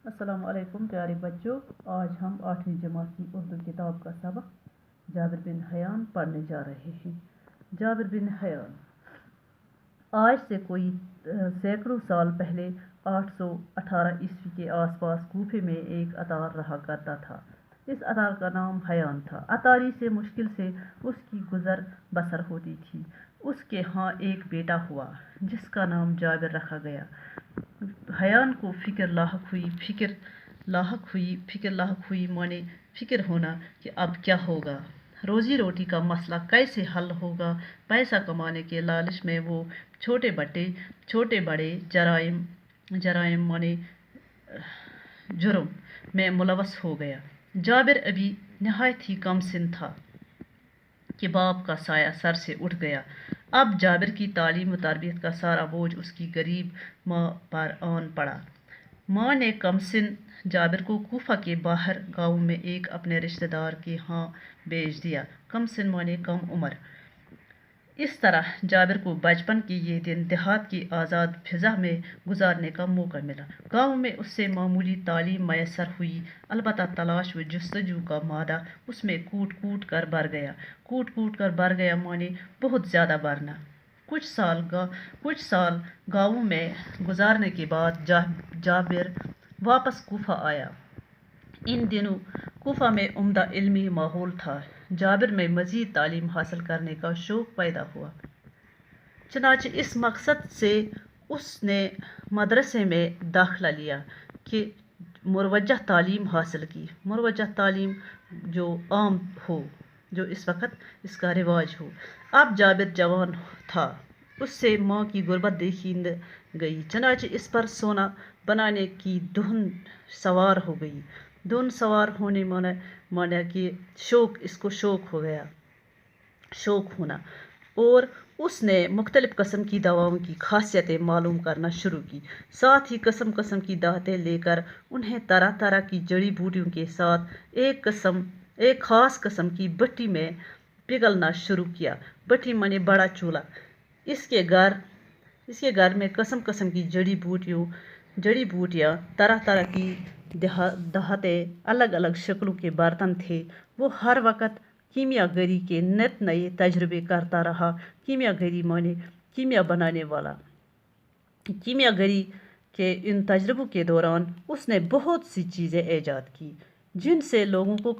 السلام علیکم پیارے بچوں، آج ہم 8ویں جماعت کی اردو کتاب کا سبق جابر بن حیان پڑھنے جا رہے ہیں۔ جابر بن حیان آج سے کوئی سینکڑوں سال پہلے 818 عیسوی کے آس پاس کوفے میں ایک اتار رہا کرتا تھا۔ اس اتار کا نام حیان تھا۔ اتاری سے مشکل سے اس کی گزر بسر ہوتی تھی۔ اس کے ہاں ایک بیٹا ہوا جس کا نام جابر رکھا گیا۔ حیان کو فکر لاحق ہوئی مانے فکر ہونا کہ اب کیا ہوگا، روزی روٹی کا مسئلہ کیسے حل ہوگا۔ پیسہ کمانے کے لالچ میں وہ چھوٹے بڑے جرائم مانے جرم میں ملوث ہو گیا۔ جابر ابھی نہایت ہی کم سن تھا کہ باپ کا سایہ سر سے اٹھ گیا۔ اب جابر کی تعلیم و تربیت کا سارا بوجھ اس کی غریب ماں پر آن پڑا۔ ماں نے کم سن جابر کو کوفہ کے باہر گاؤں میں ایک اپنے رشتہ دار کے ہاں بھیج دیا۔ کم سن مانے کم عمر۔ اس طرح جابر کو بچپن کے یہ دن دیہات کی آزاد فضا میں گزارنے کا موقع ملا۔ گاؤں میں اس سے معمولی تعلیم میسر ہوئی، البتہ تلاش و جستجو کا مادہ اس میں کوٹ کوٹ کر بھر گیا مانے بہت زیادہ بھرنا۔ کچھ سال گاؤں میں گزارنے کے بعد جابر واپس کوفہ آیا۔ ان دنوں کوفہ میں عمدہ علمی ماحول تھا۔ جابر میں مزید تعلیم حاصل کرنے کا شوق پیدا ہوا۔ چنانچہ اس مقصد سے اس نے مدرسے میں داخلہ لیا کہ مروجہ تعلیم حاصل کی۔ مروجہ تعلیم جو عام ہو، جو اس وقت اس کا رواج ہو۔ اب جابر جوان تھا، اس سے ماں کی غربت دیکھی نہ گئی، چنانچہ اس پر سونا بنانے کی دھن سوار ہو گئی۔ دھن سوار ہونے مانا کہ اس کو شوق ہونا، اور اس نے مختلف قسم کی دواؤں کی خاصیتیں معلوم کرنا شروع کی۔ ساتھ ہی قسم قسم کی دعوتیں لے کر انہیں طرح طرح کی جڑی بوٹیوں کے ساتھ ایک خاص قسم کی بھٹی میں پگھلنا شروع کیا۔ بھٹی مانے بڑا چولہا۔ اس کے گھر میں قسم قسم کی جڑی بوٹیاں، طرح طرح کی دھاتیں، الگ الگ شکلوں کے برتن تھے۔ وہ ہر وقت کیمیا گری کے نت نئے تجربے کرتا رہا۔ کیمیا گری مانے کیمیا بنانے والا۔ کیمیا گری کے ان تجربوں کے دوران اس نے بہت سی چیزیں ایجاد کی جن سے لوگوں کو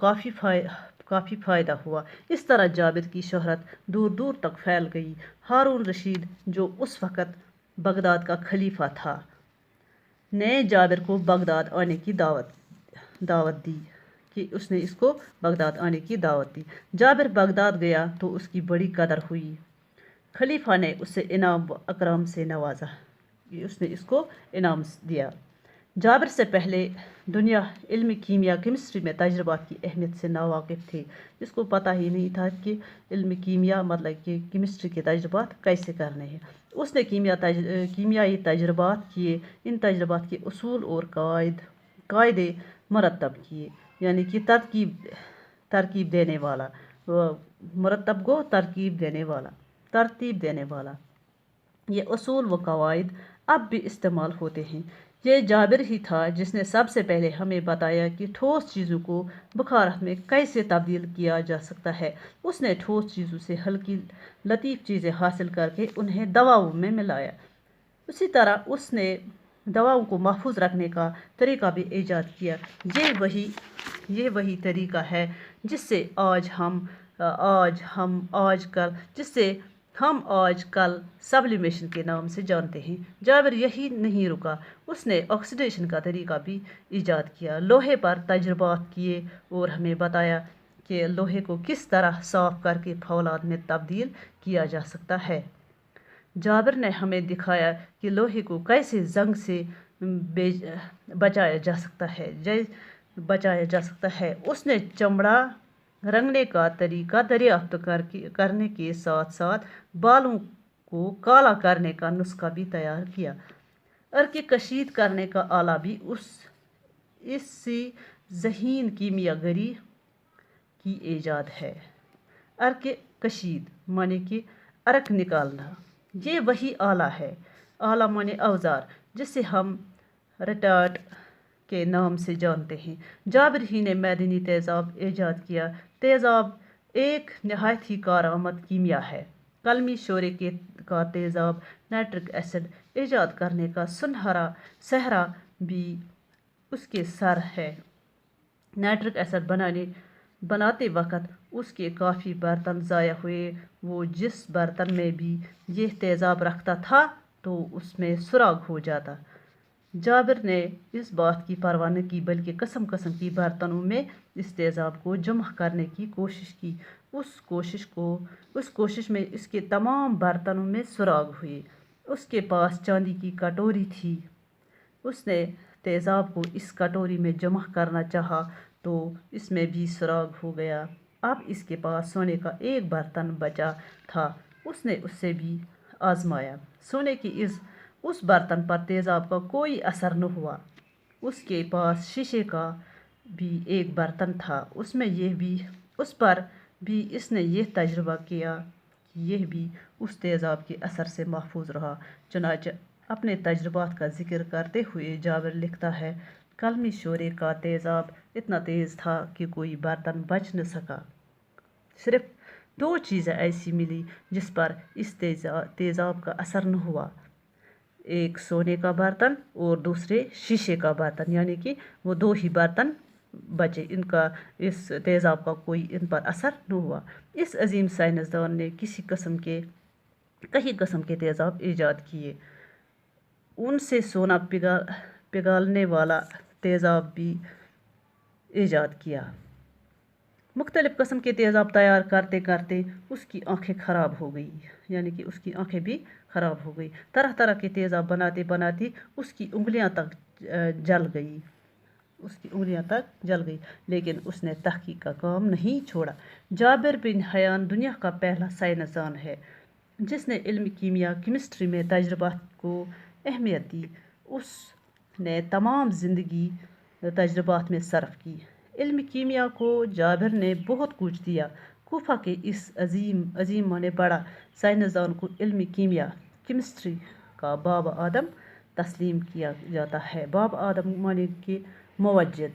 کافی فائدہ ہوا۔ اس طرح جابر کی شہرت دور دور تک پھیل گئی۔ ہارون رشید، جو اس وقت بغداد کا خلیفہ تھا، نے جابر کو بغداد آنے کی دعوت دی۔ جابر بغداد گیا تو اس کی بڑی قدر ہوئی۔ خلیفہ نے اسے انعام و اکرام سے نوازا۔ اس نے اس کو انعام دیا۔ جابر سے پہلے دنیا علم کیمیا کیمسٹری میں تجربات کی اہمیت سے ناواقف تھے۔ اس کو پتہ ہی نہیں تھا کہ علم کیمیا مطلب کہ کیمسٹری کے تجربات کیسے کرنے ہیں۔ اس نے کیمیائی تجربات کیے۔ ان تجربات کے اصول اور قاعدے مرتب کیے، یعنی کہ ترتیب دینے والا، مرتب گو ترتیب دینے والا۔ یہ اصول و قواعد اب بھی استعمال ہوتے ہیں۔ یہ جابر ہی تھا جس نے سب سے پہلے ہمیں بتایا کہ ٹھوس چیزوں کو بخارات میں کیسے تبدیل کیا جا سکتا ہے۔ اس نے ٹھوس چیزوں سے ہلکی لطیف چیزیں حاصل کر کے انہیں دواؤں میں ملایا۔ اسی طرح اس نے دواؤں کو محفوظ رکھنے کا طریقہ بھی ایجاد کیا۔ یہ وہی طریقہ ہے جس سے ہم آج کل سبلیمیشن کے نام سے جانتے ہیں۔ جابر یہی نہیں رکا، اس نے آکسیڈیشن کا طریقہ بھی ایجاد کیا۔ لوہے پر تجربات کیے اور ہمیں بتایا کہ لوہے کو کس طرح صاف کر کے فولاد میں تبدیل کیا جا سکتا ہے۔ جابر نے ہمیں دکھایا کہ لوہے کو کیسے زنگ سے بچایا جا سکتا ہے۔ اس نے چمڑا رنگنے کا طریقہ دریافت کرنے کے ساتھ ساتھ بالوں کو کالا کرنے کا نسخہ بھی تیار کیا۔ عرق کشید کرنے کا آلہ بھی اسی ذہین کیمیا گری کی ایجاد ہے۔ عرق کشید مانے کہ عرق نکالنا، یہ وہی آلہ ہے۔ آلہ مانے اوزار، جس سے ہم ریٹارٹ کے نام سے جانتے ہیں۔ جابر ہی نے معدنی تیزاب ایجاد کیا۔ تیزاب ایک نہایت ہی کارآمد کیمیا ہے۔ قلمی شورے کا تیزاب نائٹرک ایسڈ ایجاد کرنے کا سنہرا صحرا بھی اس کے سر ہے۔ نائٹرک ایسڈ بناتے وقت اس کے کافی برتن ضائع ہوئے۔ وہ جس برتن میں بھی یہ تیزاب رکھتا تھا تو اس میں سراغ ہو جاتا۔ جابر نے اس بات کی پرواہ نہ کی بلکہ قسم قسم کی برتنوں میں اس تیزاب کو جمع کرنے کی کوشش کی۔ اس کوشش میں اس کے تمام برتنوں میں سراغ ہوئے۔ اس کے پاس چاندی کی کٹوری تھی۔ اس نے تیزاب کو اس کٹوری میں جمع کرنا چاہا تو اس میں بھی سراغ ہو گیا۔ اب اس کے پاس سونے کا ایک برتن بچا تھا۔ اس نے اسے بھی آزمایا۔ سونے کے اس برتن پر تیزاب کا کوئی اثر نہ ہوا۔ اس کے پاس شیشے کا بھی ایک برتن تھا۔ اس پر بھی اس نے یہ تجربہ کیا کہ یہ بھی اس تیزاب کے اثر سے محفوظ رہا۔ چنانچہ اپنے تجربات کا ذکر کرتے ہوئے جابر لکھتا ہے، قلمی شورے کا تیزاب اتنا تیز تھا کہ کوئی برتن بچ نہ سکا۔ صرف 2 چیزیں ایسی ملی جس پر اس تیزاب کا اثر نہ ہوا، ایک سونے کا برتن اور دوسرے شیشے کا برتن، یعنی کہ وہ 2 ہی برتن بچے، اس تیزاب کا کوئی ان پر اثر نہ ہوا۔ اس عظیم سائنسدان نے کئی قسم کے تیزاب ایجاد کیے۔ ان سے سونا پگھالنے والا تیزاب بھی ایجاد کیا۔ مختلف قسم کے تیزاب تیار کرتے کرتے اس کی آنکھیں خراب ہو گئی، یعنی کہ اس کی آنکھیں بھی خراب ہو گئی۔ طرح طرح کے تیزاب بناتے بناتے اس کی انگلیاں تک جل گئی، لیکن اس نے تحقیق کا کام نہیں چھوڑا۔ جابر بن حیان دنیا کا پہلا سائنسدان ہے جس نے علم کیمیا کیمسٹری میں تجربات کو اہمیت دی۔ اس نے تمام زندگی تجربات میں صرف کی۔ علم کیمیا کو جابر نے بہت کچھ دیا۔ کوفہ کے اس عظیم بڑا سائنسدان کو علم کیمیا کیمسٹری کا بابا آدم تسلیم کیا جاتا ہے۔ بابا آدم معنی کہ موجد۔